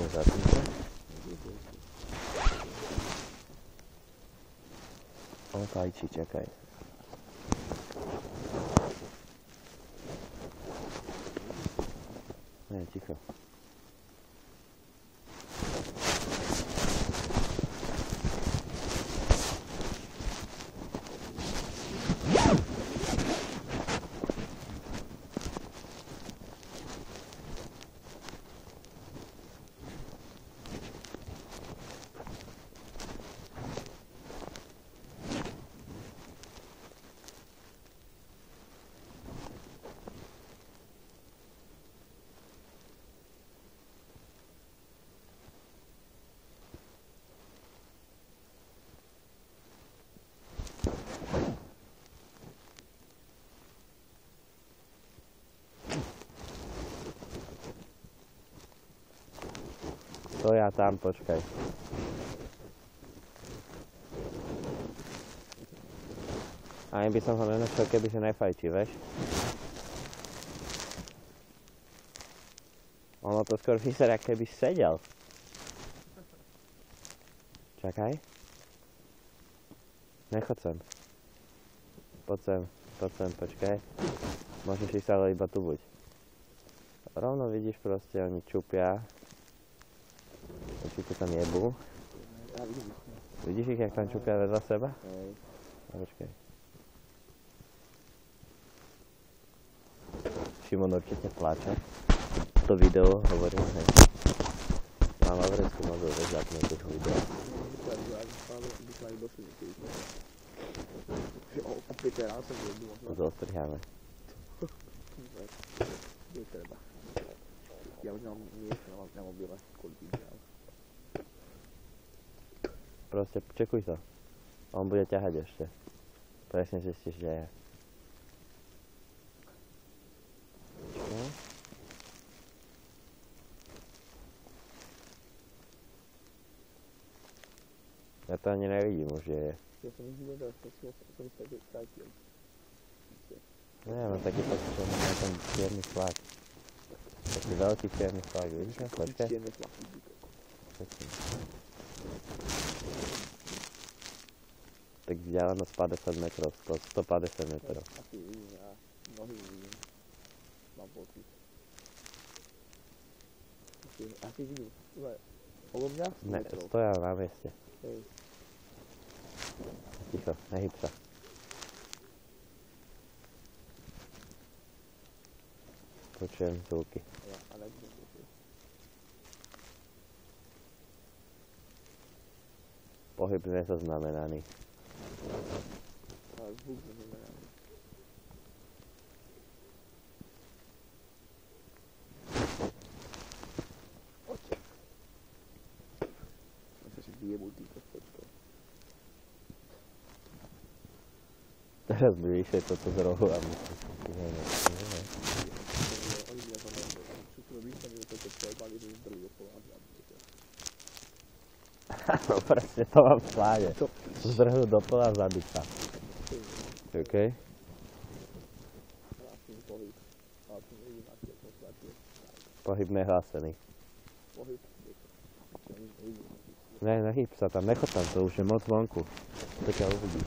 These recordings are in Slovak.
Zatím sa. On fajčí, čakaj. Nie, ticho. To ja tam, počkaj. Ani by som ho nenašiel, kebyže nefajčí, vieš? Ono to skôr vyzerá, keby sedel. Čakaj. Nechod sem. Poď sem, počkaj. Môžeš ísť, ale iba tu buď. Rovno vidíš proste, oni čupia. Určite tam jebú. Vidíš ich, jak tam čupia vedľa seba? Hej. Počkaj. Šimon určite pláče. To video hovorím, hej. Mám avresku mobil, vieš, zapnúť už video. Zostriháme. Ja už mám miesto na mobile, koľko ďalej. Proste čekuj to. On bude ťahať ešte. Presne zistíš, kde je. Čo? Ja to ani nevidím už, že je. Ja som už nevedel, že som sa strátil. Ja mám taký pocit, že mám ten čierny flak. Taký veľký čierny flak, vidíš na flačke? Čierny flak, vidíte. Tak vzdialenosť 50 metrov, 150 metrov. Asi vidím, ja nohy vidím. Mám pocit. Asi vidím. Okolo mňa 100 Ne, metrov. stoja na mieste. Hej. Ticho, nehyb sa. Počujem zvuky. Ja, ale nebudem počuť. Pohyb nezaznamenaný. Ale zvuk neznamená. Oče. Ja sa si vyjebú týchto spočkov. Teraz by vyšli toto z rohu a myslím, že nie. Oni by na to neboli. Všetko vystavili toto pojebali, že zdrli do pola. No presne, to mám v pláne. Zdrhnú do pola a zabiť sa. OK? Krásny pohyb. Ale to nevidím, aký je poslatie. Pohyb nehlásený. Pohyb. Ne, nehyb sa tam, nechod tam, to už je moc vonku. To ťa uvidí.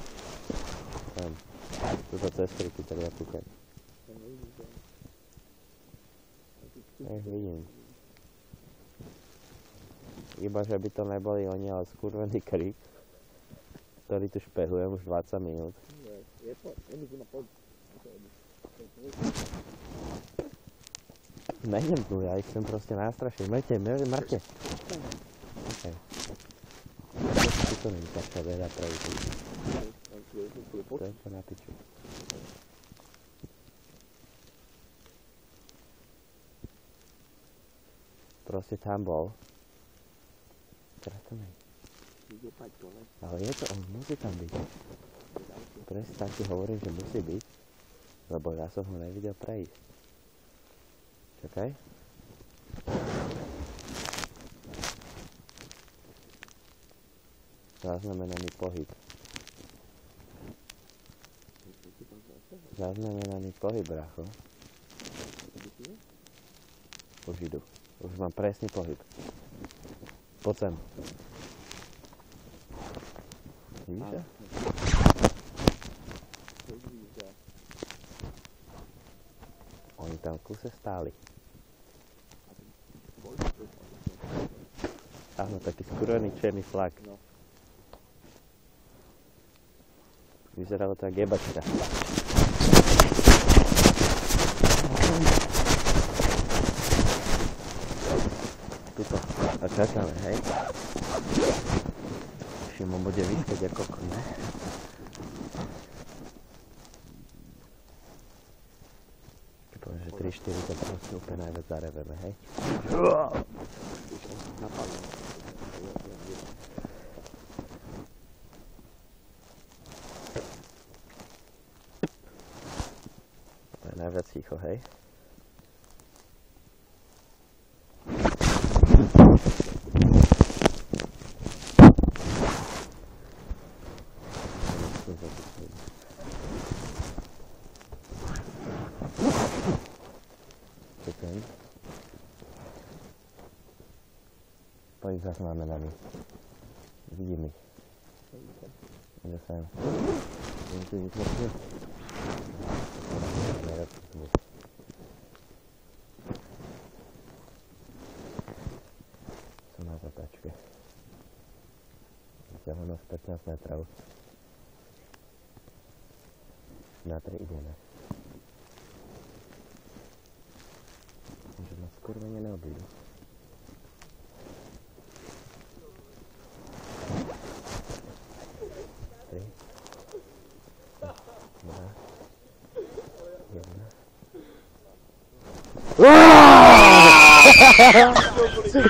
Tam. Tuto cez kryty treba kúkať. Vidím. Iba, že by to neboli oni, ale skurvený krik, ktorý tu špehujem už 20 minút. Nejdem tu, ja ich chcem proste nástrašiť. Mŕte. Okay. Ty to není taká veľa pravdy. To je to na piču. Proste tam bol. Teraz to nej. Ale je to, on musí tam byť. Presne tak ti hovorím, že musí byť. Lebo ja som ho nevidel prejsť. Čakaj. Zaznamenaný pohyb. Zaznamenaný pohyb, bracho. Už idú. Už mám presný pohyb. Poď sem. Vidíš sa? Oni tam v kuse stáli. Áno, taký skurvený černý flak. No. Vyzeralo to jak jebačka. Tuto. A čakáme, hej? Šimon bude vyskať ako kokon, ne? Keď poviem, že 3-4 to proste úplne najviac zareveme, hej? To je najviac ticho, hej? Poď za znamenami. Vidím ich. Ide sem. Idem tu nič moc. Som na zatačke. Vzdialenosť 15 metrov. Na 3 ideme. Že ma skurvene neobídu.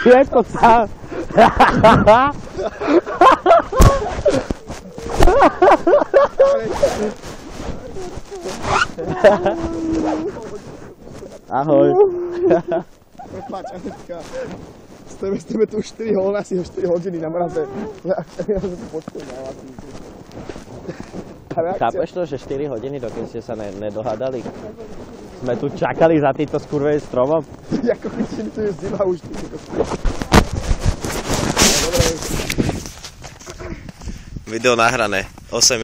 Jako sám. Ahoj. Prepáč, Anetka. Stojíme tu už 4 hodiny, asi 4 hodiny na mraze. Ja som tu počkol na vás. Chápeš to, že 4 hodiny, dokým ste sa nedohádali? Sme tu čakali za týmto skurveným stromom? Jako keď tu je zima už. Video nahrané. 8